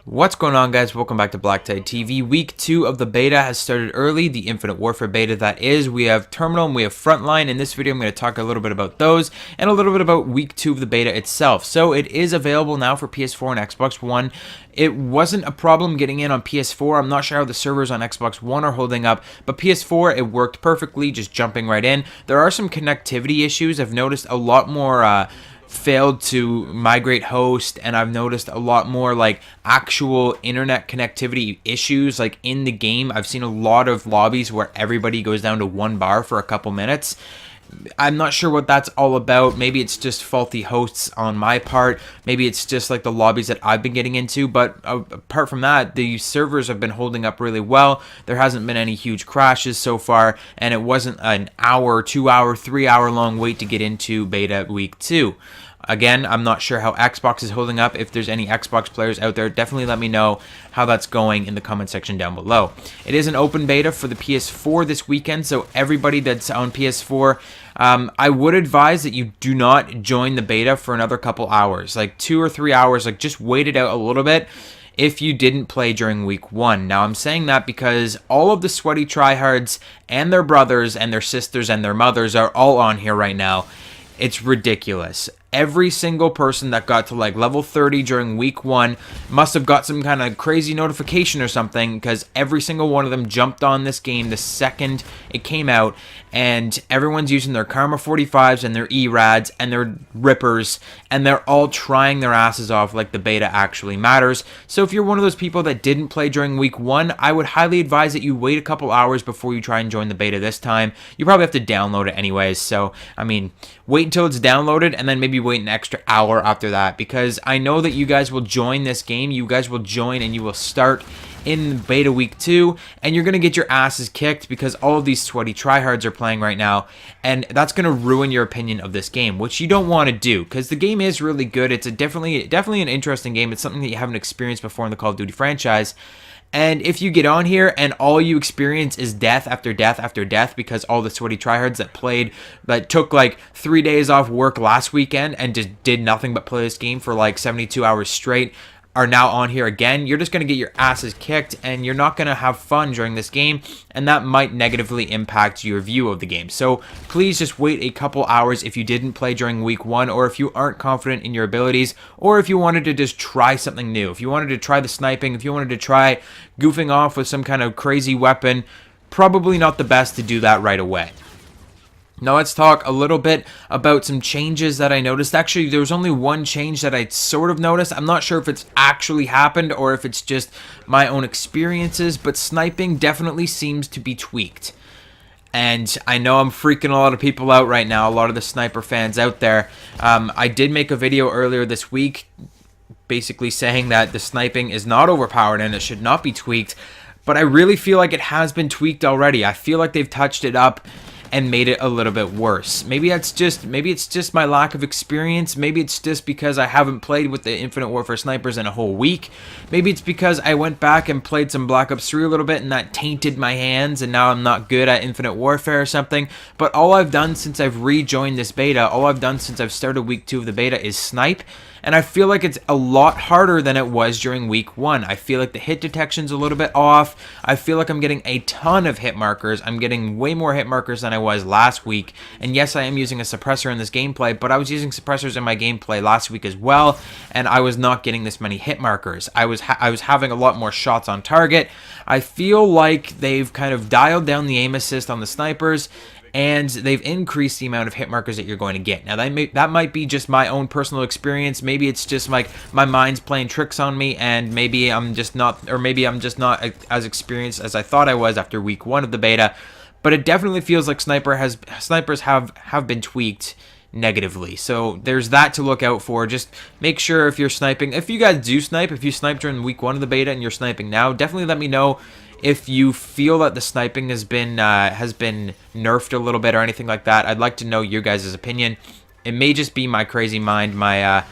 What's going on, guys? Welcome back to BlackTideTV. Week 2 of the beta has started early, the Infinite Warfare beta that is. We have Terminal and we have Frontline. In this video, I'm going to talk a little bit about those and a little bit about Week 2 of the beta itself. So it is available now for PS4 and Xbox One. It wasn't a problem getting in on PS4. I'm not sure how the servers on Xbox One are holding up, but PS4, it worked perfectly, just jumping right in. There are some connectivity issues. I've noticed a lot more failed to migrate host, and I've noticed a lot more like actual internet connectivity issues like in the game. I've seen a lot of lobbies where everybody goes down to one bar for a couple minutes. I'm not sure what that's all about. Maybe it's just faulty hosts on my part. Maybe it's just like the lobbies that I've been getting into. But apart from that, the servers have been holding up really well. There hasn't been any huge crashes so far. And it wasn't an hour, 2 hour, 3 hour long wait to get into beta week 2. Again, I'm not sure how Xbox is holding up. If there's any Xbox players out there, definitely let me know how that's going in the comment section down below. It is an open beta for the PS4 this weekend, so everybody that's on PS4, I would advise that you do not join the beta for another couple hours, like 2 or 3 hours. Like, just wait it out a little bit if you didn't play during week 1. Now, I'm saying that because all of the sweaty tryhards and their brothers and their sisters and their mothers are all on here right now. It's ridiculous. Every single person that got to like level 30 during week 1 must have got some kind of crazy notification or something, because every single one of them jumped on this game the second it came out, and everyone's using their Karma 45s and their E-Rads and their Rippers, and they're all trying their asses off like the beta actually matters. So if you're one of those people that didn't play during week 1, I would highly advise that you wait a couple hours before you try and join the beta this time. You probably have to download it anyways, so I mean, wait until it's downloaded and then maybe wait an extra hour after that, because I know that you guys will join this game. You guys will join and you will start in beta week 2, and you're going to get your asses kicked because all of these sweaty tryhards are playing right now, and that's going to ruin your opinion of this game, which you don't want to do, because the game is really good. It's definitely an interesting game. It's something that you haven't experienced before in the Call of Duty franchise. And if you get on here and all you experience is death after death after death because all the sweaty tryhards that took like 3 days off work last weekend and just did nothing but play this game for like 72 hours straight are now on here again, you're just going to get your asses kicked and you're not going to have fun during this game, and that might negatively impact your view of the game. So please just wait a couple hours if you didn't play during week 1, or if you aren't confident in your abilities, or if you wanted to just try something new. If you wanted to try the sniping, if you wanted to try goofing off with some kind of crazy weapon, probably not the best to do that right away. Now let's talk a little bit about some changes that I noticed. Actually, there was only one change that I sort of noticed. I'm not sure if it's actually happened or if it's just my own experiences, but sniping definitely seems to be tweaked. And I know I'm freaking a lot of people out right now, a lot of the sniper fans out there. I did make a video earlier this week basically saying that the sniping is not overpowered and it should not be tweaked, but I really feel like it has been tweaked already. I feel like they've touched it up and made it a little bit worse. Maybe it's just my lack of experience. Maybe it's just because I haven't played with the Infinite Warfare snipers in a whole week. Maybe it's because I went back and played some Black Ops 3 a little bit and that tainted my hands and now I'm not good at Infinite Warfare or something. But all I've done since I've rejoined this beta, all I've done since I've started week 2 of the beta is snipe. And I feel like it's a lot harder than it was during week 1. I feel like the hit detection's a little bit off. I feel like I'm getting a ton of hit markers. I'm getting way more hit markers than I was last week. And yes, I am using a suppressor in this gameplay, but I was using suppressors in my gameplay last week as well, and I was not getting this many hit markers. I was having a lot more shots on target. I feel like they've kind of dialed down the aim assist on the snipers, and they've increased the amount of hit markers that you're going to get. Now, that might be just my own personal experience. Maybe it's just like my mind's playing tricks on me, and maybe I'm just not as experienced as I thought I was after week 1 of the beta. But it definitely feels like snipers have been tweaked negatively. So there's that to look out for. Just make sure if you're sniping, if you guys do snipe, if you sniped during week 1 of the beta and you're sniping now, definitely let me know if you feel that the sniping has been nerfed a little bit or anything like that. I'd like to know your guys' opinion. It may just be my crazy mind, my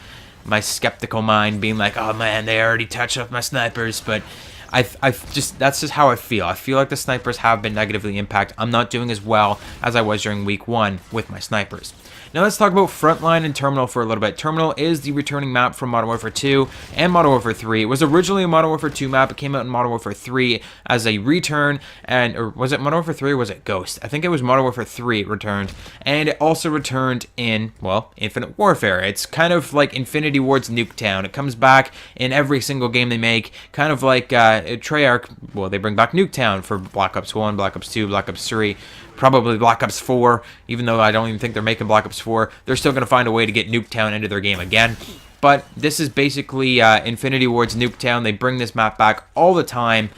skeptical mind being like, oh man, they already touched up my snipers, but that's just how I feel. I feel like the snipers have been negatively impacted. I'm not doing as well as I was during week 1 with my snipers. Now let's talk about Frontline and Terminal for a little bit. Terminal is the returning map from Modern Warfare 2 and Modern Warfare 3. It was originally a Modern Warfare 2 map. It came out in Modern Warfare 3 as a return, or was it Modern Warfare 3 or was it Ghost? I think it was Modern Warfare 3 it returned, and it also returned in, well, Infinite Warfare. It's kind of like Infinity Ward's Nuketown. It comes back in every single game they make, kind of like Treyarch. Well, they bring back Nuketown for Black Ops 1, Black Ops 2, Black Ops 3, probably Black Ops 4, even though I don't even think they're making Black Ops 4. They're still going to find a way to get Nuketown into their game again. But this is basically Infinity Ward's Nuketown. They bring this map back all the time.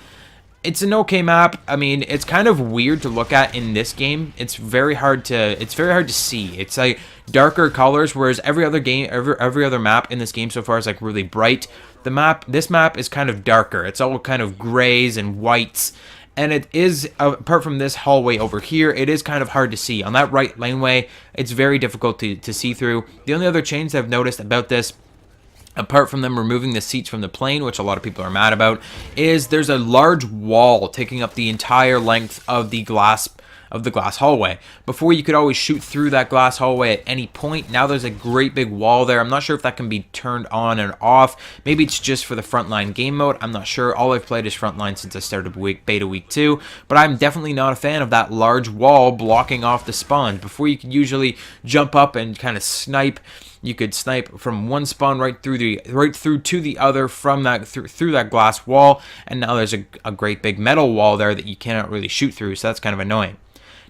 It's an okay map. I mean, it's kind of weird to look at in this game. It's very hard to see. It's like darker colors, whereas every other map in this game so far is like really bright. This map is kind of darker. It's all kind of grays and whites. And it is, apart from this hallway over here, it is kind of hard to see. On that right laneway, it's very difficult to see through. The only other change I've noticed about this, apart from them removing the seats from the plane, which a lot of people are mad about, is there's a large wall taking up the entire length of the glass hallway. Before, you could always shoot through that glass hallway at any point. Now there's a great big wall there. I'm not sure if that can be turned on and off. Maybe it's just for the Frontline game mode. I'm not sure. All I've played is Frontline since I started beta week 2, but I'm definitely not a fan of that large wall blocking off the spawn. Before, you could usually jump up and kind of snipe. You could snipe from one spawn right through to the other from that through that glass wall, and now there's a great big metal wall there that you cannot really shoot through, so that's kind of annoying.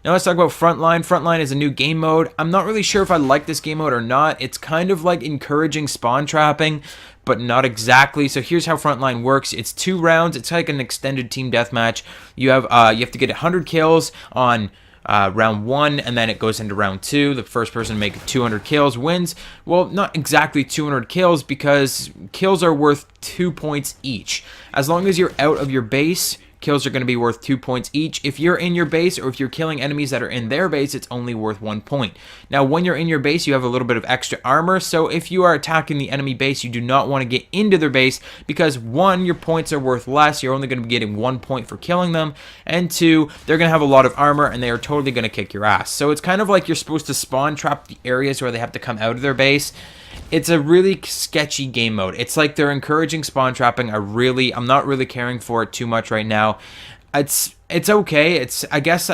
Now let's talk about Frontline. Frontline is a new game mode. I'm not really sure if I like this game mode or not. It's kind of like encouraging spawn trapping, but not exactly. So here's how Frontline works. It's 2 rounds. It's like an extended team deathmatch. You have to get 100 kills on round 1, and then it goes into round 2. The first person to make 200 kills wins. Well, not exactly 200 kills, because kills are worth 2 points each. As long as you're out of your base, kills are going to be worth 2 points each. If you're in your base, or if you're killing enemies that are in their base, it's only worth 1 point. Now, when you're in your base, you have a little bit of extra armor, so if you are attacking the enemy base, you do not want to get into their base, because 1, your points are worth less. You're only going to be getting 1 point for killing them, and 2, they're going to have a lot of armor, and they are totally going to kick your ass. So it's kind of like you're supposed to spawn trap the areas where they have to come out of their base. It's a really sketchy game mode. It's like they're encouraging spawn trapping. I'm not really caring for it too much right now. It's okay. I guess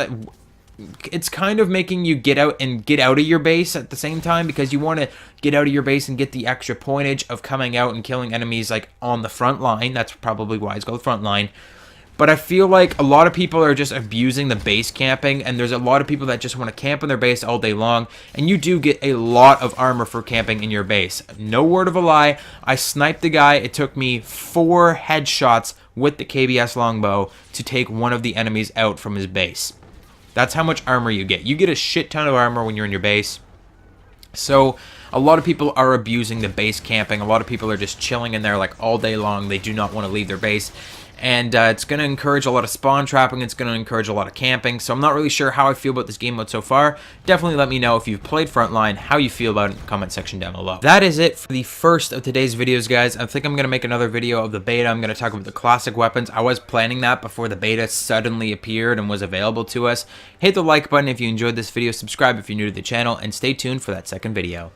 it's kind of making you get out of your base at the same time, because you want to get out of your base and get the extra pointage of coming out and killing enemies like on the front line. That's probably why it's called Frontline. But I feel like a lot of people are just abusing the base camping, and there's a lot of people that just want to camp in their base all day long, and you do get a lot of armor for camping in your base. No word of a lie, I sniped the guy. It took me 4 headshots with the KBS longbow to take one of the enemies out from his base. That's how much armor you get. You get a shit ton of armor when you're in your base. So a lot of people are abusing the base camping. A lot of people are just chilling in there like all day long. They do not want to leave their base. And it's going to encourage a lot of spawn trapping. It's going to encourage a lot of camping. So I'm not really sure how I feel about this game mode so far. Definitely let me know if you've played Frontline, how you feel about it in the comment section down below. That is it for the first of today's videos, guys. I think I'm going to make another video of the beta. I'm going to talk about the classic weapons. I was planning that before the beta suddenly appeared and was available to us. Hit the like button if you enjoyed this video. Subscribe if you're new to the channel. And stay tuned for that second video.